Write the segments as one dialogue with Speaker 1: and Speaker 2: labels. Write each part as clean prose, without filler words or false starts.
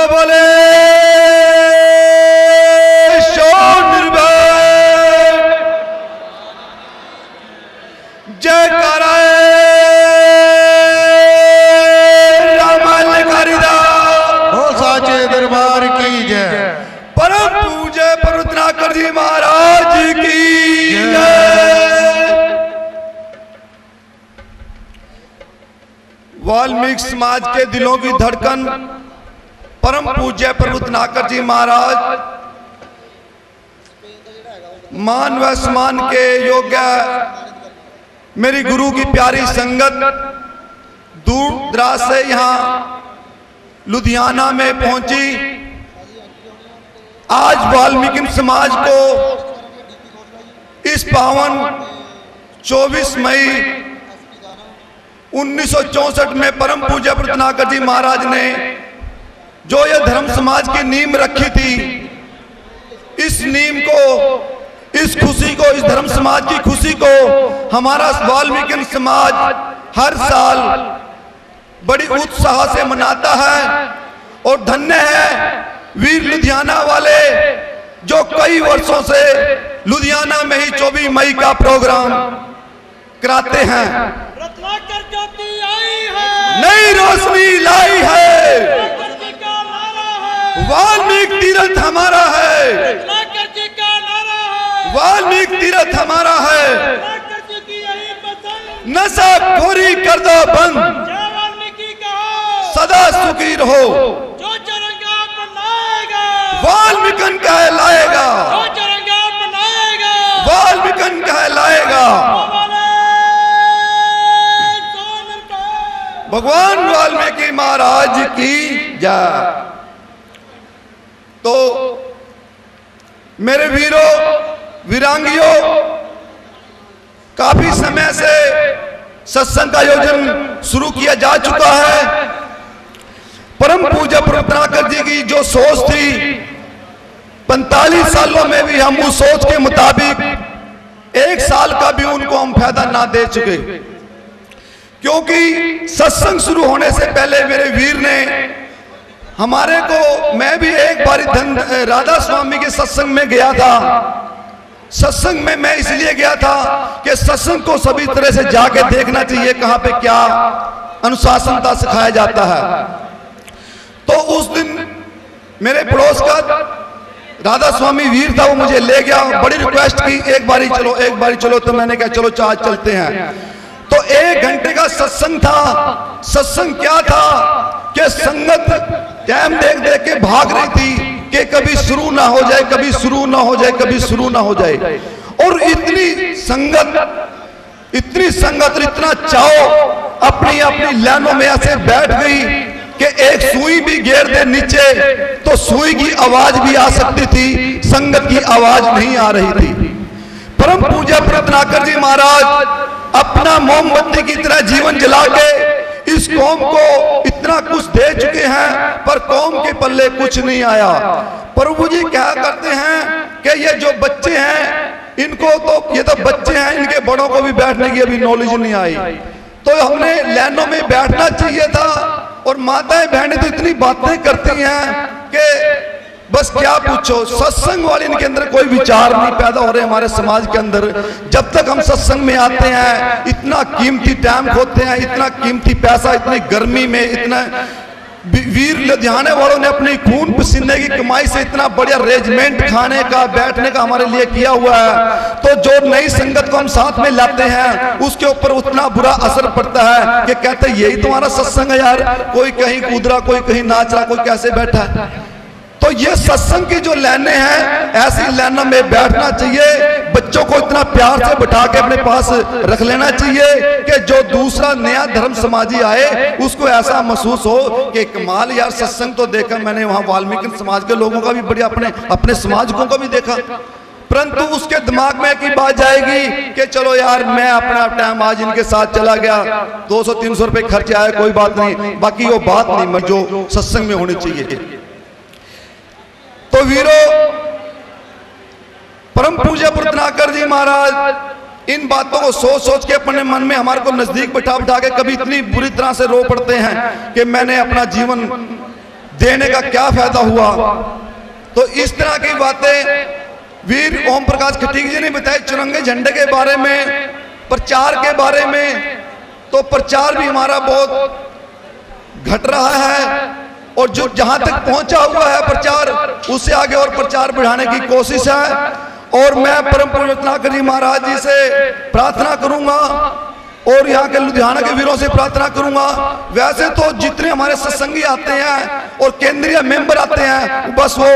Speaker 1: बोले शोर निर्भय जयकारा रामायण कारिदा
Speaker 2: हो साचे दरबार की जय।
Speaker 1: परम पूज्य रत्नाकर जी महाराज की जय। वाल्मीकि समाज के दिलों की धड़कन परम पूज्य रत्नाकर जी महाराज मान व सम्मान के योग्य मेरी गुरु की प्यारी संगत दूर दराज से यहाँ लुधियाना में पहुंची। आज वाल्मीकि समाज को इस पावन 24 मई 1964 में परम पूज्य रत्नाकर जी महाराज ने जो यह धर्म समाज की नींव रखी थी, इस नींव को, इस खुशी को, इस धर्म समाज की खुशी को हमारा वाल्मीकि समाज हर साल बड़ी उत्साह से मनाता है। और धन्य है वीर लुधियाना वाले जो कई वर्षों से लुधियाना में ही 24 मई का प्रोग्राम कराते हैं।
Speaker 3: रत्नाकर ज्योति आई है,
Speaker 1: नई रोशनी लाई है, वाल्मीकि तीर्थ हमारा है,
Speaker 3: रत्नाकर जी का नारा है,
Speaker 1: वाल्मीकि तीर्थ हमारा है।
Speaker 3: रत्नाकर जी की यही पसंद,
Speaker 1: नशाखोरी कर दो बंद,
Speaker 3: जय वाल्मीकि कहो,
Speaker 1: सदा सुखी रहो,
Speaker 3: जो चरंगा अपनाएगा,
Speaker 1: वाल्मीकि कहलाएगा,
Speaker 3: जो चरंगा अपनाएगा,
Speaker 1: वाल्मीकि कहलाएगा। भगवान वाल्मीकि महाराज की जय। तो मेरे वीरों वीरांगियों, काफी समय से सत्संग का आयोजन शुरू किया जा चुका है। परम पूज्य रत्नाकर जी की जो सोच थी, 45 सालों में भी हम उस सोच के मुताबिक 1 साल का भी उनको हम फायदा ना दे चुके, क्योंकि सत्संग शुरू होने से पहले मेरे वीर ने हमारे को, मैं भी एक बार राधा स्वामी के सत्संग में गया था। सत्संग में मैं इसलिए गया था कि सत्संग को सभी तरह से जाके देखना चाहिए, कहां पे क्या अनुशासनता सिखाया जाता है। तो उस दिन मेरे पड़ोस का राधा स्वामी वीर था, वो मुझे ले गया, बड़ी रिक्वेस्ट की एक बारी चलो, एक बारी चलो। तो मैंने कहा चलो आज चलते हैं। तो 1 घंटे का सत्संग था। सत्संग क्या था कि संगत टाइम देख देख के भाग रही थी कि कभी शुरू ना हो जाए, कभी शुरू ना हो जाए, कभी शुरू ना हो जाए। और इतनी संगत और इतना चाव अपनी अपनी लाइनों में ऐसे बैठ गई कि एक सुई भी गिर दे नीचे तो सुई की आवाज भी आ सकती थी, संगत की आवाज नहीं आ रही थी। परम पूज्य रत्नाकर जी महाराज अपना मोमबत्ती की तरह जीवन जला के इस कौम को इतना कुछ दे चुके हैं, पर कौम के पल्ले कुछ नहीं आया। प्रभु जी क्या करते हैं कि ये जो बच्चे हैं, इनको तो, ये तो बच्चे हैं, इनके बड़ों को भी बैठने की अभी नॉलेज नहीं आई। तो हमने लाइनों में बैठना चाहिए था। और माताएं बहनें तो इतनी बातें करती हैं कि बस क्या पूछो, सत्संग वाले इनके अंदर कोई विचार नहीं पैदा हो रहे हमारे समाज के अंदर। जब तक हम सत्संग में आते हैं, इतना कीमती टाइम खोते हैं, इतना कीमती पैसा, इतनी गर्मी में, इतना वीर लुधियाने वालों ने अपनी खून पसीने की कमाई से इतना बढ़िया रेजिमेंट खाने का, बैठने का हमारे लिए किया हुआ है। तो जो नई संगत को हम साथ में लाते हैं, उसके ऊपर उतना बुरा असर पड़ता है कि कहते हैं यही तुम्हारा सत्संग है यार, कोई कहीं कूद रहा, कोई कहीं नाच रहा, कोई कैसे बैठा है। तो ये सत्संग की जो लाइनें हैं, ऐसी लाइनों में बैठना चाहिए। बच्चों को इतना प्यार से बिठा के अपने पास रख लेना चाहिए कि जो दूसरा नया धर्म समाजी आए उसको ऐसा महसूस हो कि कमाल यार, सत्संग तो देखा मैंने, वहां वाल्मीकि समाज के लोगों का भी बढ़िया, अपने समाजकों का भी देखा। परंतु उसके दिमाग में की बात जाएगी कि चलो यार, मैं अपना टाइम आज इनके साथ चला गया, 200-300 रुपए खर्चे आए, कोई बात नहीं, बाकी वो बात नहीं जो सत्संग में होनी चाहिए। तो वीरों, परम पूज्य रत्नाकर जी महाराज इन बातों को सोच सोच के अपने मन में हमारे को नजदीक बैठा बैठा के कभी इतनी बुरी तरह से रो पड़ते हैं कि मैंने अपना जीवन देने का क्या फायदा हुआ। तो इस तरह की बातें वीर ओम प्रकाश खटीक जी ने बताई। चुरंगे झंडे के बारे में, प्रचार के बारे में, तो प्रचार भी हमारा बहुत घट रहा है और जो जहां तक पहुंचा हुआ है प्रचार, उससे आगे और प्रचार बढ़ाने की कोशिश है। और मैं परम पूज्य रत्नाकर जी महाराज जी से प्रार्थना करूंगा और यहाँ के लुधियाना के वीरों से प्रार्थना करूंगा। वैसे तो जितने हमारे सत्संगी आते हैं और केंद्रीय मेंबर आते हैं, बस वो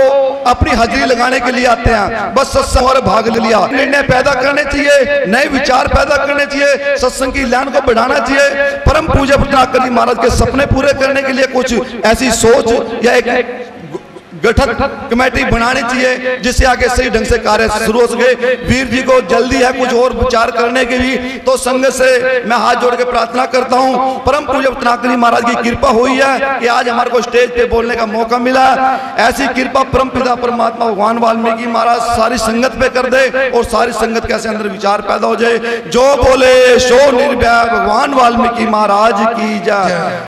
Speaker 1: अपनी हाजिरी लगाने के लिए आते हैं, बस सत्संग और भाग ले लिया। निर्णय पैदा करने चाहिए, नए विचार पैदा करने चाहिए, सत्संग की लाइन को बढ़ाना चाहिए। परम पूज्य रत्नाकर जी महाराज के सपने पूरे करने के लिए कुछ ऐसी सोच या एक गठन कमेटी बनानी चाहिए जिससे आगे सही ढंग से कार्य शुरू हो सके। वीर जी को जल्दी है कुछ और विचार करने की भी, तो संघ से मैं हाथ जोड़ के प्रार्थना करता हूं। परम पूज्य रत्नाकर जी महाराज की कृपा हुई है कि आज हमारे को स्टेज पे बोलने का मौका मिला। ऐसी कृपा परम पिता परमात्मा भगवान वाल्मीकि महाराज सारी संगत पे कर दे और सारी संगत के ऐसे अंदर विचार पैदा हो जाए। जो बोले सो निर्भय, भगवान वाल्मीकि महाराज की जय।